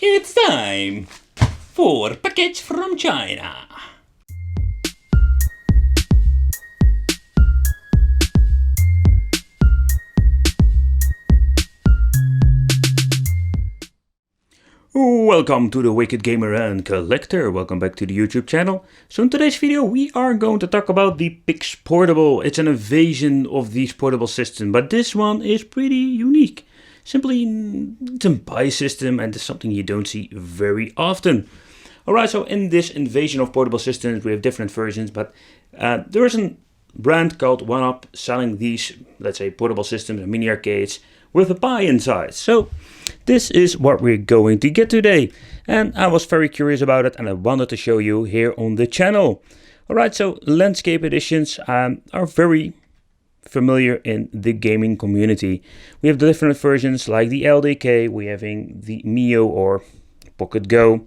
It's time for package from China. Welcome to the Wicked Gamer and Collector. Welcome back to the YouTube channel. So in today's video we are going to talk about the Pix Portable. It's an invasion of these portable systems, but this one is pretty unique. Simply, it's a Pi system and it's something you don't see very often. Alright, so in this invasion of portable systems we have different versions, but there is a brand called OneUp selling these, let's say, portable systems and mini arcades with a Pi inside. So this is what we're going to get today, and I was very curious about it and I wanted to show you here on the channel. Alright, so landscape editions are very familiar in the gaming community. We have the different versions like the LDK, we having the Mio or Pocket Go,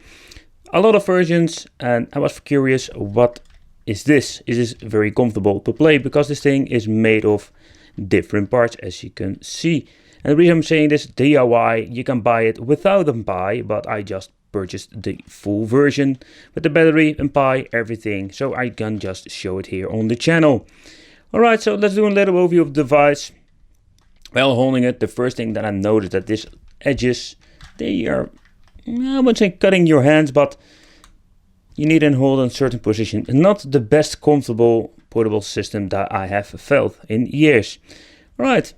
a lot of versions, and I was curious, what is this? Is this very comfortable to play? Because this thing is made of different parts, as you can see. And the reason I'm saying this, DIY, you can buy it without a Pi, but I just purchased the full version with the battery and Pi, everything, so I can just show it here on the channel. Alright, so let's do a little overview of the device. While holding it, the first thing that I noticed that these edges, they are, I wouldn't say cutting your hands, but you need to hold in a certain position. Not the best comfortable portable system that I have felt in years. Alright,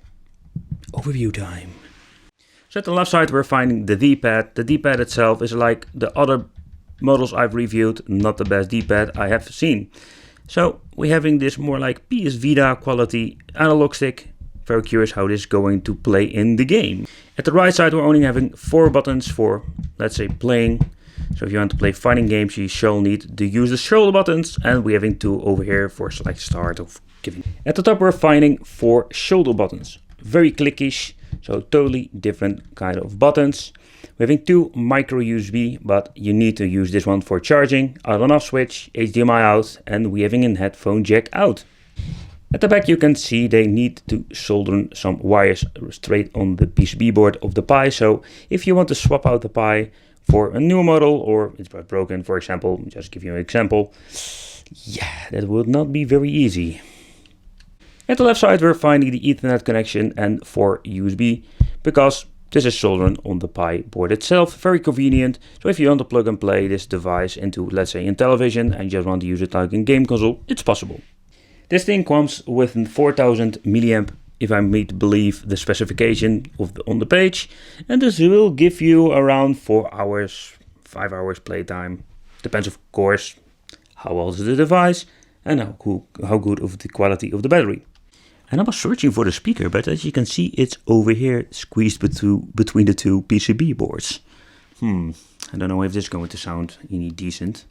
overview time. So at the left side we're finding the D-pad. The D-pad itself is like the other models I've reviewed, not the best D-pad I have seen. So we're having this more like PS Vita quality analog stick. Very curious how this is going to play in the game. At the right side we're only having 4 buttons for, let's say, playing. So if you want to play fighting games you shall need to use the shoulder buttons, and we're having 2 over here for select start of giving. At the top we're finding 4 shoulder buttons. Very clickish, so totally different kind of buttons. We're having 2 micro USB, but you need to use this one for charging, on and off switch, HDMI out, and we're having a headphone jack out. At the back you can see they need to solder some wires straight on the PCB board of the Pi, so if you want to swap out the Pi for a new model, or it's broken for example, just give you an example, yeah, that would not be very easy. At the left side we're finding the Ethernet connection and 4 USB, because this is soldering on the Pi board itself, very convenient. So if you want to plug and play this device into, let's say, in television and you just want to use it like in game console, it's possible. This thing comes with a 4000 milliamp, if I may believe the specification on the page, and this will give you around 4 hours, 5 hours playtime. Depends of course how old is the device and how good of the quality of the battery. And I was searching for the speaker, but as you can see it's over here squeezed between the 2 PCB boards. I don't know if this is going to sound any decent.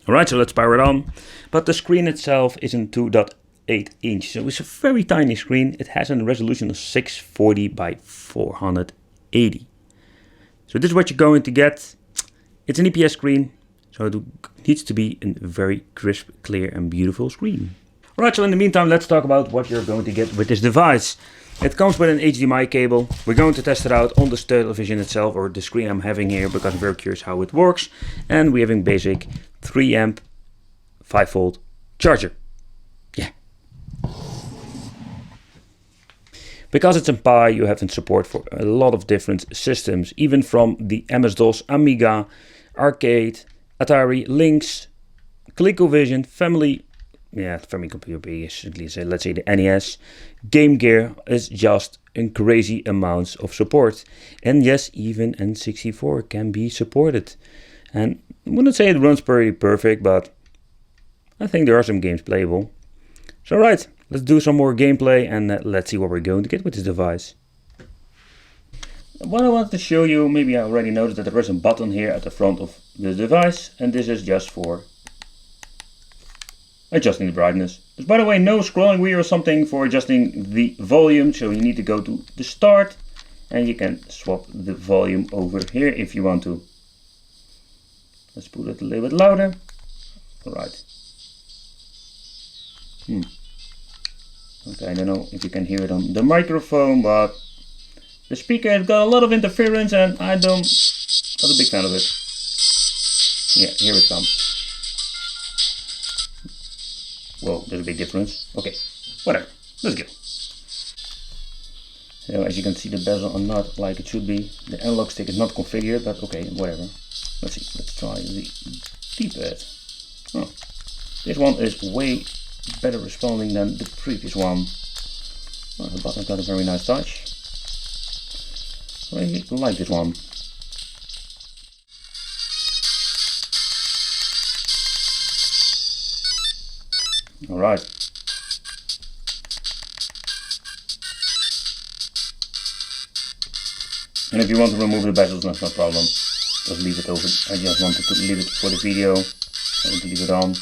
Alright, so let's power it on. But the screen itself isn't 2.8 inch, so it's a very tiny screen. It has a resolution of 640 by 480. So this is what you're going to get. It's an IPS screen, so it needs to be a very crisp, clear and beautiful screen. Alright, so in the meantime let's talk about what you're going to get with this device. It comes with an HDMI cable. We're going to test it out on the television itself, or the screen I'm having here, because I'm very curious how it works. And we're having basic 3 amp 5 volt charger. Yeah. Because it's in Pi, you have support for a lot of different systems, even from the MS-DOS, Amiga, Arcade, Atari, Lynx, ColecoVision, Family computer basically, so let's say the NES, Game Gear is just in crazy amounts of support. And yes, even N64 can be supported. And I wouldn't say it runs pretty perfect, but I think there are some games playable. So right, let's do some more gameplay and let's see what we're going to get with this device. What I wanted to show you, maybe I already noticed that there is a button here at the front of the device, and this is just for adjusting the brightness. There's, by the way, no scrolling wheel or something for adjusting the volume, so you need to go to the start and you can swap the volume over here if you want to. Let's put it a little bit louder. Alright. Okay, I don't know if you can hear it on the microphone, but the speaker has got a lot of interference and I don't Not a big fan of it. Yeah, here it comes. Whoa, there's a big difference. Okay, whatever. Let's go. So as you can see, the bezel are not like it should be. The analog stick is not configured, but okay, whatever. Let's see. Let's try the D-pad. Oh, this one is way better responding than the previous one. Oh, the button got a very nice touch. I like this one. Alright. And if you want to remove the bezels, that's no problem. Just leave it over. I just wanted to leave it for the video. I want to leave it on.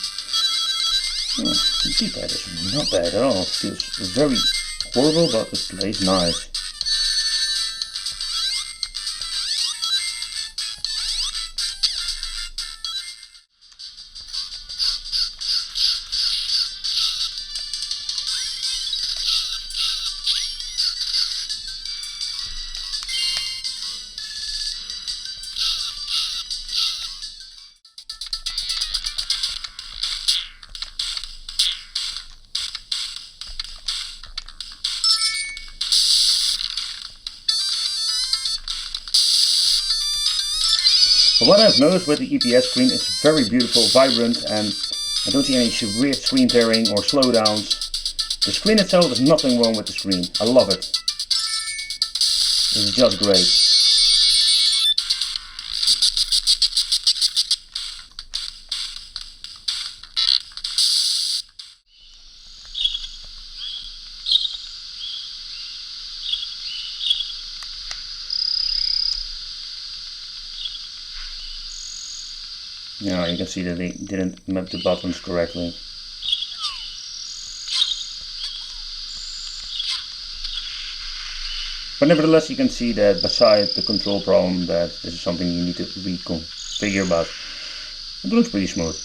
Oh, the D-pad is not bad at all. It feels very horrible, but it plays nice. But what I've noticed with the EPS screen, it's very beautiful, vibrant, and I don't see any weird screen tearing or slowdowns. The screen itself, there's nothing wrong with the screen. I love it. It's just great. Yeah, you can see that they didn't map the buttons correctly. But nevertheless, you can see that beside the control problem, that this is something you need to reconfigure, but it looks pretty smooth.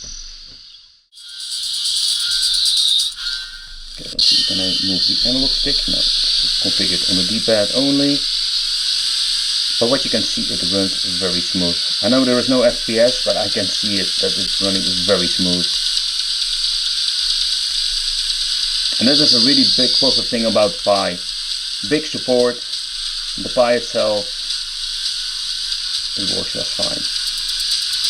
Okay, let's see, can I move the analog stick? No, it's configured on the D-pad only. But what you can see, it runs very smooth. I know there is no FPS, but I can see it that it's running very smooth. And this is a really big positive thing about Pi. Big support. The Pi itself, it works just fine.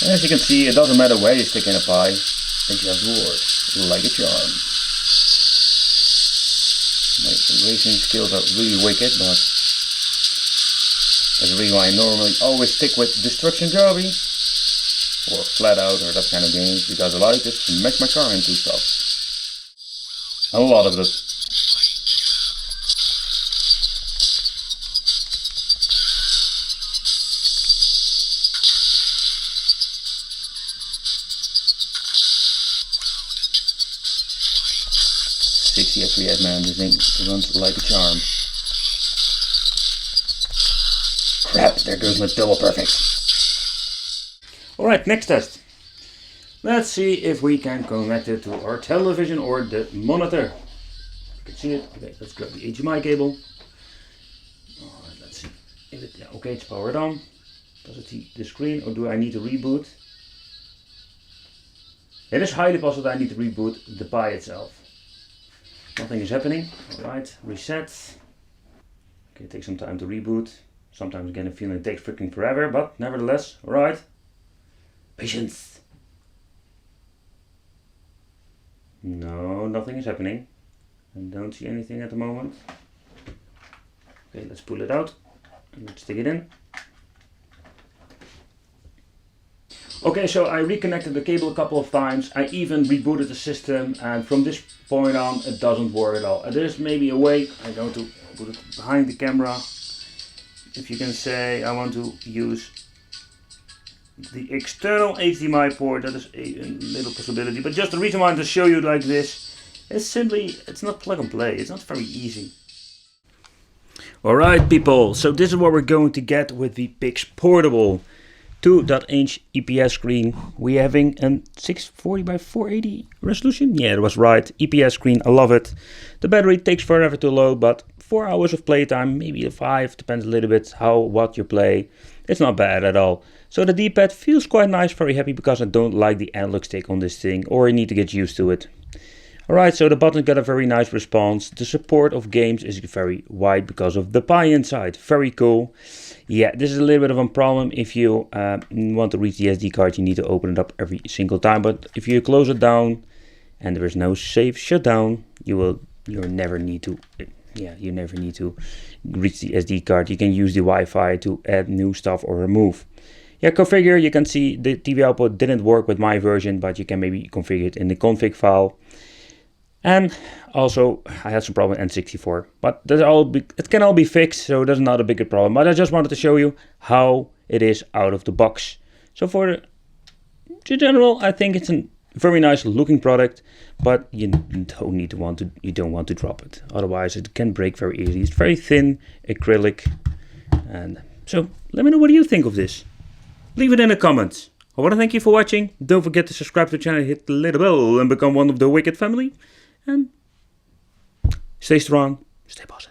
And as you can see, it doesn't matter where you stick in a Pi, it just works like a charm. My racing skills are really wicked, but that's the reason why I normally always stick with Destruction Derby or Flat Out or that kind of games, because I like just to smash my car into stuff. A lot of it. 60 FPS, man, this thing runs like a charm. Crap, there goes my double perfect. Alright, next test. Let's see if we can connect it to our television or the monitor. You can see it. Okay, let's grab the HDMI cable. Alright, let's see. If it, yeah, okay, it's powered on. Does it see the screen or do I need to reboot? It is highly possible that I need to reboot the Pi itself. Nothing is happening. Alright, reset. Okay, it takes some time to reboot. Sometimes I get a feeling it takes freaking forever, but nevertheless, alright. Patience. No, nothing is happening. I don't see anything at the moment. Okay, let's pull it out and let's stick it in. Okay, so I reconnected the cable a couple of times. I even rebooted the system, and from this point on it doesn't work at all. There's maybe a way. I'm going to put it behind the camera. If you can say I want to use the external HDMI port, that is a little possibility. But just the reason why I want to show you like this is simply, it's not plug and play. It's not very easy. Alright people, so this is what we're going to get with the Pix Portable 2.inch EPS screen. We're having a 640 by 480 resolution. Yeah, it was right. EPS screen, I love it. The battery takes forever to load, but 4 hours of playtime, maybe 5, depends a little bit what you play. It's not bad at all. So the D-pad feels quite nice, very happy because I don't like the analog stick on this thing, or I need to get used to it. Alright, so the button got a very nice response. The support of games is very wide because of the Pi inside. Very cool. Yeah, this is a little bit of a problem. If you want to reach the SD card, you need to open it up every single time. But if you close it down and there is no safe shutdown, you never need to reach the SD card. You can use the Wi-Fi to add new stuff or remove. Yeah, configure, you can see the TV output didn't work with my version, but you can maybe configure it in the config file. And also, I had some problem with N64, but it can all be fixed, so that's not a bigger problem. But I just wanted to show you how it is out of the box. So for the general, I think it's a very nice looking product, but you don't want to drop it. Otherwise, it can break very easily. It's very thin acrylic, and so let me know what you think of this. Leave it in the comments. I want to thank you for watching. Don't forget to subscribe to the channel, hit the little bell, and become one of the Wicked family. And stay strong, stay positive.